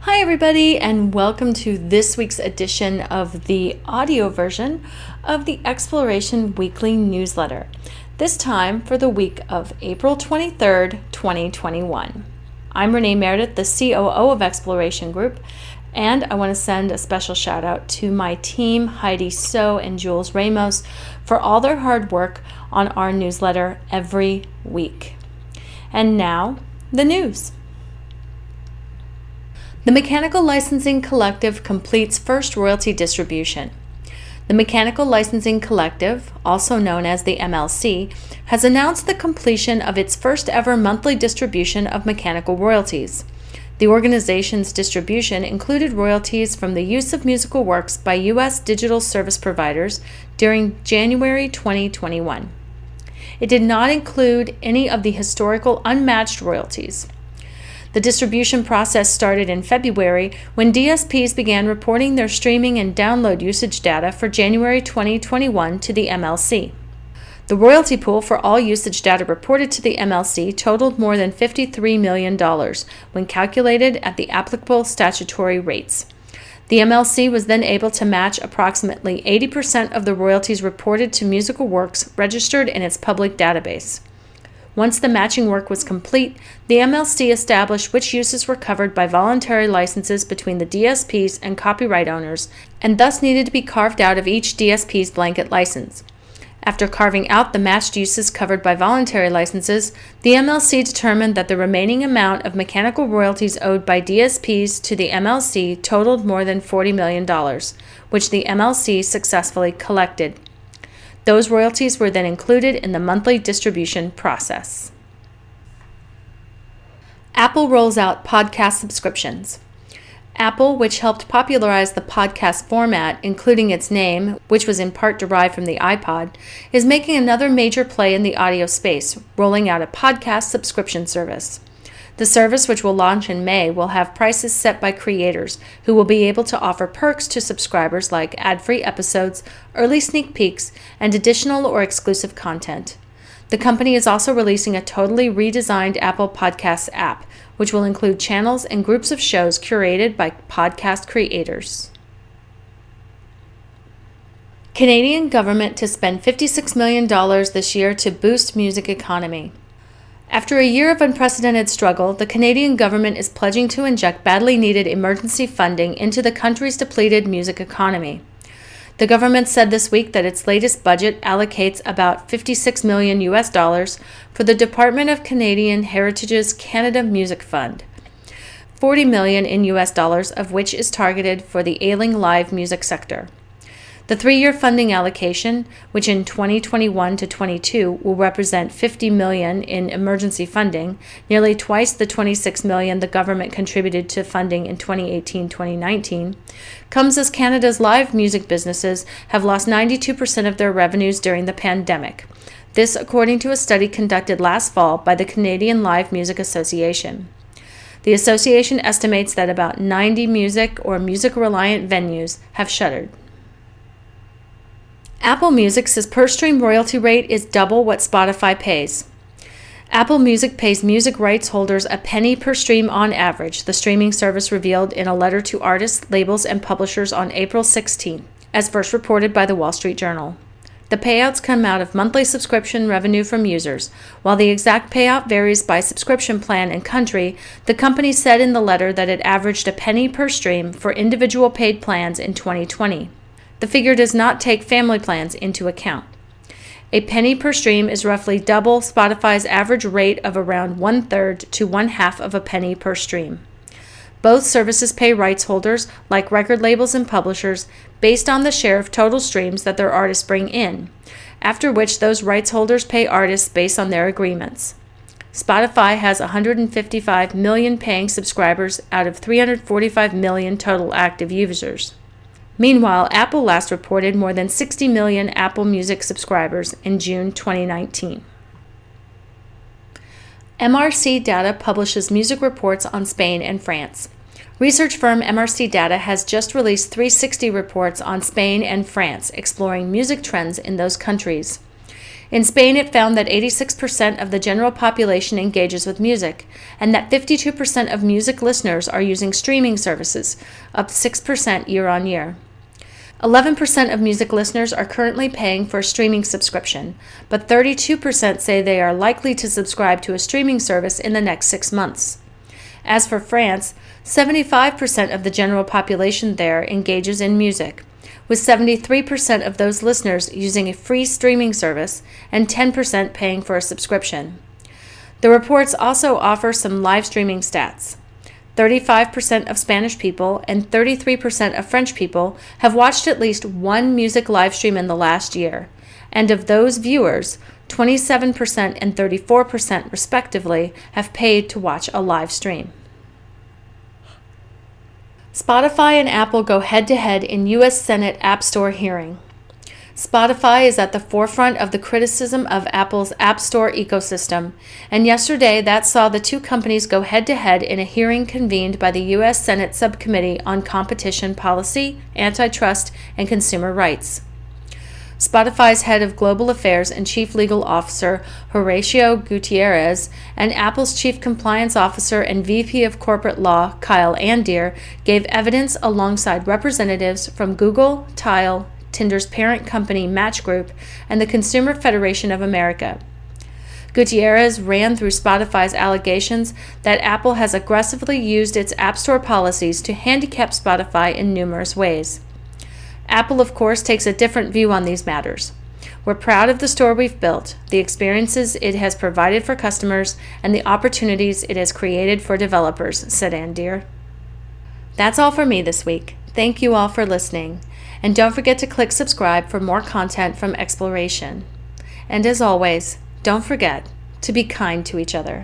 Hi everybody, and welcome to this week's edition of the audio version of the Exploration Weekly Newsletter, this time for the week of April 23rd, 2021. I'm Renee Meredith, the COO of Exploration Group, and I want to send a special shout out to my team, Heidi So and Jules Ramos, for all their hard work on our newsletter every week. And now, the news. The Mechanical Licensing Collective completes first royalty distribution. The Mechanical Licensing Collective, also known as the MLC, has announced the completion of its first ever monthly distribution of mechanical royalties. The organization's distribution included royalties from the use of musical works by U.S. digital service providers during January 2021. It did not include any of the historical unmatched royalties. The distribution process started in February when DSPs began reporting their streaming and download usage data for January 2021 to the MLC. The royalty pool for all usage data reported to the MLC totaled more than $53 million when calculated at the applicable statutory rates. The MLC was then able to match approximately 80% of the royalties reported to musical works registered in its public database. Once the matching work was complete, the MLC established which uses were covered by voluntary licenses between the DSPs and copyright owners, and thus needed to be carved out of each DSP's blanket license. After carving out the matched uses covered by voluntary licenses, the MLC determined that the remaining amount of mechanical royalties owed by DSPs to the MLC totaled more than $40 million, which the MLC successfully collected. Those royalties were then included in the monthly distribution process. Apple rolls out podcast subscriptions. Apple, which helped popularize the podcast format, including its name, which was in part derived from the iPod, is making another major play in the audio space, rolling out a podcast subscription service. The service, which will launch in May, will have prices set by creators who will be able to offer perks to subscribers like ad-free episodes, early sneak peeks, and additional or exclusive content. The company is also releasing a totally redesigned Apple Podcasts app, which will include channels and groups of shows curated by podcast creators. Canadian government to spend $56 million this year to boost music economy. After a year of unprecedented struggle, the Canadian government is pledging to inject badly needed emergency funding into the country's depleted music economy. The government said this week that its latest budget allocates about $56 million for the Department of Canadian Heritage's Canada Music Fund, $40 million in US dollars of which is targeted for the ailing live music sector. The 3-year funding allocation, which in 2021 to 22 will represent $50 million in emergency funding, nearly twice the $26 million the government contributed to funding in 2018-2019, comes as Canada's live music businesses have lost 92% of their revenues during the pandemic. This according to a study conducted last fall by the Canadian Live Music Association. The association estimates that about 90 music or music-reliant venues have shuttered. Apple Music says per-stream royalty rate is double what Spotify pays. Apple Music pays music rights holders a penny per stream on average, the streaming service revealed in a letter to artists, labels, and publishers on April 16, as first reported by the Wall Street Journal. The payouts come out of monthly subscription revenue from users. While the exact payout varies by subscription plan and country, the company said in the letter that it averaged a penny per stream for individual paid plans in 2020. The figure does not take family plans into account. A penny per stream is roughly double Spotify's average rate of around 1/3 to 1/2 of a penny per stream. Both services pay rights holders, like record labels and publishers, based on the share of total streams that their artists bring in, after which those rights holders pay artists based on their agreements. Spotify has 155 million paying subscribers out of 345 million total active users. Meanwhile, Apple last reported more than 60 million Apple Music subscribers in June 2019. MRC Data publishes music reports on Spain and France. Research firm MRC Data has just released 360 reports on Spain and France, exploring music trends in those countries. In Spain, it found that 86% of the general population engages with music, and that 52% of music listeners are using streaming services, up 6% year on year. 11% of music listeners are currently paying for a streaming subscription, but 32% say they are likely to subscribe to a streaming service in the next 6 months. As for France, 75% of the general population there engages in music, with 73% of those listeners using a free streaming service and 10% paying for a subscription. The reports also offer some live streaming stats. 35% of Spanish people and 33% of French people have watched at least one music live stream in the last year, and of those viewers, 27% and 34% respectively have paid to watch a live stream. Spotify and Apple go head-to-head in U.S. Senate App Store hearing. Spotify is at the forefront of the criticism of Apple's App Store ecosystem, and yesterday that saw the two companies go head-to-head in a hearing convened by the U.S. Senate Subcommittee on Competition Policy, Antitrust, and Consumer Rights. Spotify's head of global affairs and chief legal officer, Horacio Gutierrez, and Apple's chief compliance officer and VP of corporate law, Kyle Andier, gave evidence alongside representatives from Google, Tile, Tinder's parent company Match Group, and the Consumer Federation of America. Gutierrez ran through Spotify's allegations that Apple has aggressively used its App Store policies to handicap Spotify in numerous ways. Apple, of course, takes a different view on these matters. We're proud of the store we've built, the experiences it has provided for customers, and the opportunities it has created for developers, said Andier. That's all for me this week. Thank you all for listening. And don't forget to click subscribe for more content from Exploration. And as always, don't forget to be kind to each other.